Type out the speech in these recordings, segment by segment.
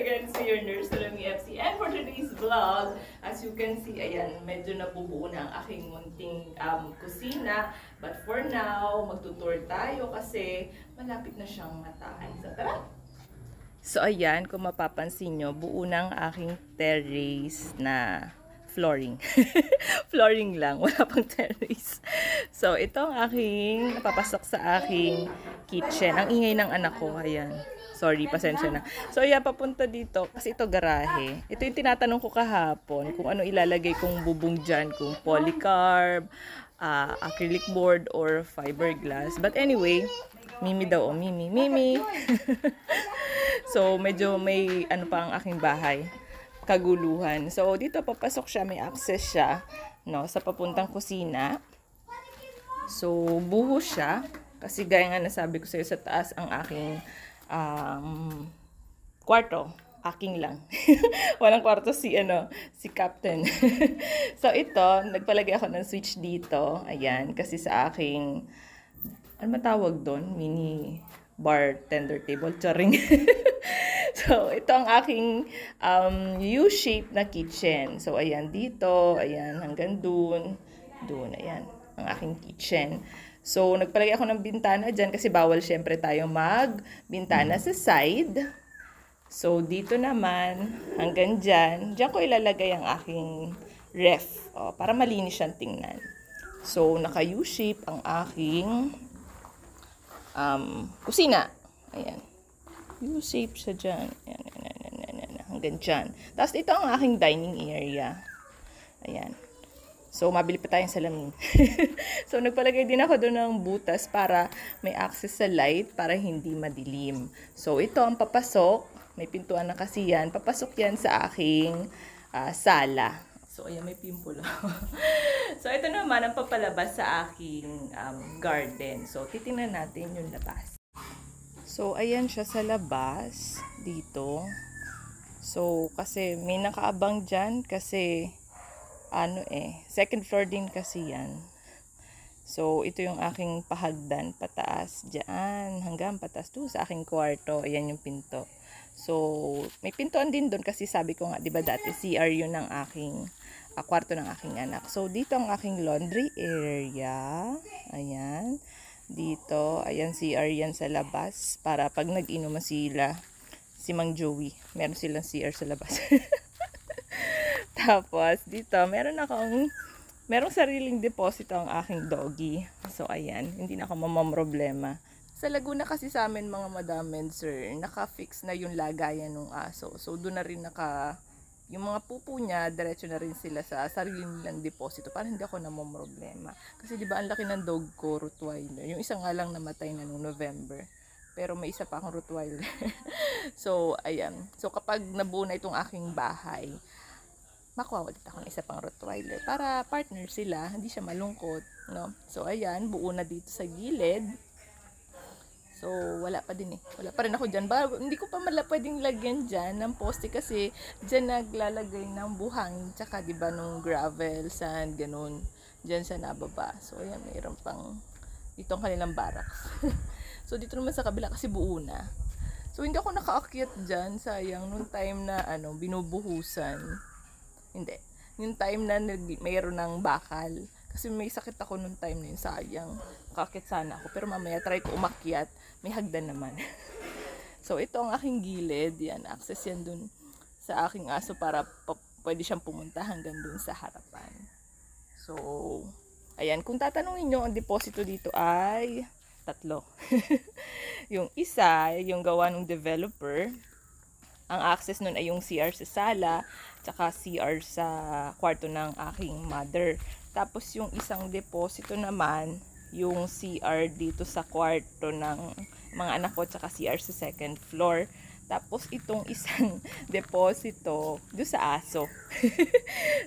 again sa your nurse, Salome FC. And for today's vlog, as you can see, ayan, medyo nabubuo na ang aking munting kusina. But for now, magtutour tayo kasi malapit na siyang matay. So, tara! So, ayan, kung mapapansin nyo, buo na ang aking terrace na flooring. Flooring lang, wala pang terrace. So, ito ang aking napapasok sa aking kitchen. Ang ingay ng anak ko, ayan. Sorry, pasensya na. So, ayan, papunta dito, kasi ito garahe. Ito yung tinatanong ko kahapon, kung ano ilalagay kong bubong dyan, kung polycarb, acrylic board, or fiberglass. But anyway, Mimi daw, Mimi. So, medyo may ano pa ang aking bahay. Kaguluhan. So, dito papasok siya, may access siya, no, sa papuntang kusina. So, buhos siya. Kasi gaya nga nasabi ko sa'yo, sa taas ang aking kwarto. Aking lang. Walang kwarto si Captain. So, ito, nagpalagay ako ng switch dito. Ayan, kasi sa aking, ano matawag doon? Mini bartender table. Charing. So, ito ang aking U-shape na kitchen. So, ayan dito, ayan hanggang dun, ayan, ang aking kitchen. So, nagpalagay ako ng bintana dyan kasi bawal syempre tayo magbintana sa side. So, dito naman, hanggang dyan ko ilalagay ang aking ref, para malinis siyang tingnan. So, naka U-shape ang aking kusina. Ayan. U-shape siya dyan. Ayan. Hanggang dyan. Tapos ito ang aking dining area. Ayan. So, mabili pa tayong salamin. So, nagpalagay din ako doon ng butas para may access sa light para hindi madilim. So, ito ang papasok. May pintuan na kasi yan. Papasok yan sa aking sala. So, ayan, may pimple. So, ito naman ang papalabas sa aking garden. So, titingnan natin yung labas. So, ayan siya sa labas, dito. So, kasi may nakaabang dyan kasi, second floor din kasi yan. So, ito yung aking pahagdan, pataas, dyan, hanggang pataas to sa aking kwarto. Ayan yung pinto. So, may pintuan din doon kasi sabi ko nga, di ba dati, CR yun ng aking, kwarto ng aking anak. So, dito ang aking laundry area. Ayan. Dito, ayan, CR yan sa labas para pag nag-inuman sila, si Mang Joey, meron silang CR sa labas. Tapos, dito, merong sariling deposito ang aking doggy. So, ayan, hindi na ako mamamroblema. Sa Laguna kasi sa amin, mga madam and sir, naka-fix na yung lagayan ng aso. So, doon na rin yung mga pupo niya, diretso na rin sila sa sarili nilang deposito para hindi ako namomroblema. Kasi di ba ang laki ng dog ko, Rottweiler. Yung isa nga lang namatay na noong November. Pero may isa pa akong Rottweiler. So, ayan. So, kapag nabuo na itong aking bahay, makuha ulit ako ng isa pang Rottweiler para partner sila, hindi siya malungkot, no? So, ayan, buo na dito sa gilid. So, wala pa din eh. Wala pa rin ako dyan. Hindi ko pa pwedeng lagyan dyan ng poste kasi dyan naglalagay ng buhangin. Tsaka, diba, nung gravel, sand, ganun. Dyan sa nababa. So, ayan, mayroon pang dito ang kanilang barracks. So, dito naman sa kabila kasi buo na. So, hindi ako nakaakyat dyan. Sayang, nung time na, binubuhusan. Hindi. Yung time na mayroon ng bakal. Kasi may sakit ako nung time na yun. Sayang. Kakit sana ako. Pero mamaya try ko umakyat. May hagdan naman. So, ito ang aking gilid. Yan. Access yan dun sa aking aso para pwede siyang pumunta hanggang dun sa harapan. So, ayan. Kung tatanungin nyo, ang deposito dito ay 3. Yung isa, yung gawa ng developer. Ang access nun ay yung CR sa sala, tsaka CR sa kwarto ng aking mother. Tapos yung isang deposito naman, yung CR dito sa kwarto ng mga anak ko, tsaka CR sa second floor. Tapos itong isang deposito doon sa aso.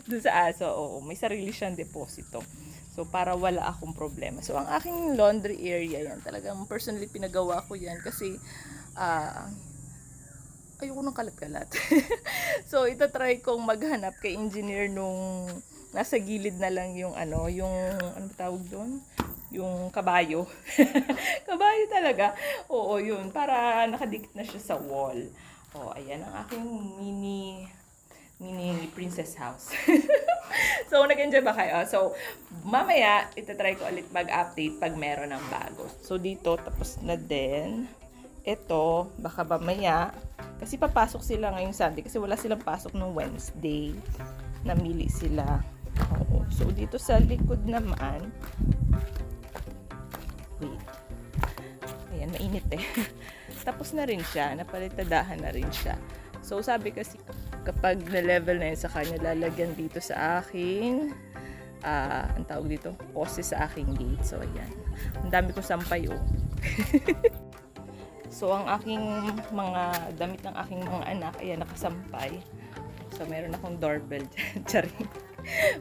Doon sa aso, oo, may sarili siyang deposito. So, para wala akong problema. So, ang aking laundry area yan, talagang personally pinagawa ko yan kasi ayoko ng kalat-kalat. So, itatry kong maghanap kay engineer nung nasa gilid na lang yung ano tawag doon? Yung kabayo. Kabayo talaga. Oo, yun. Para nakadikit na siya sa wall. Oh, ayan ang aking mini princess house. So, nag-enjoy ba kayo? So, mamaya, itatry ko ulit mag-update pag meron ng bago. So, dito, tapos na din. Ito, baka mamaya, kasi papasok sila ngayong Sunday, kasi wala silang pasok nung Wednesday. Namili sila. Oo. So, dito sa likod naman, wait. Ayan, mainit eh. Tapos na rin siya, napalitadahan na rin siya. So, sabi kasi, kapag na-level na yun sa kanya, lalagyan dito sa aking, ang tawag dito, pose sa aking gate. So, ayan. Ang dami ko sampay, oh. So, ang aking mga damit ng aking mga anak, ayan, nakasampay. So, meron akong doorbell dyan. Charing.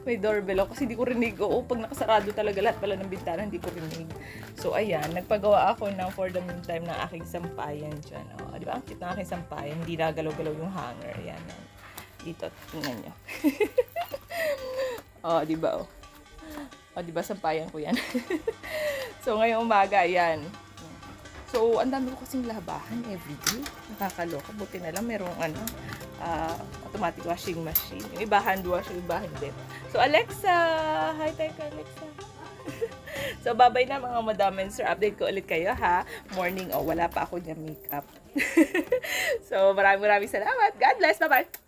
May doorbell ako kasi hindi ko rinig. Oo, pag nakasarado talaga lahat pala ng bintana, hindi ko rinig. So, ayan, nagpagawa ako ng for the meantime ng aking sampayan dyan. O, di ba? Ang cute ng aking sampayan. Hindi nagalaw-galaw yung hanger. Ayan, yan. Dito, tingnan nyo. O, di ba? O, di ba? Sampayan ko yan. So, ngayong umaga, ayan. So, ang dami ko kasing labahan everyday. Nakakaloka. Buti na lang merong automatic washing machine. Yung iba hand wash, yung iba hindi. So, Alexa! Hi, teka, Alexa. So, bye-bye na mga madam and sir. Update ko ulit kayo, ha? Morning, wala pa ako niya makeup. So, maraming salamat. God bless. Bye-bye!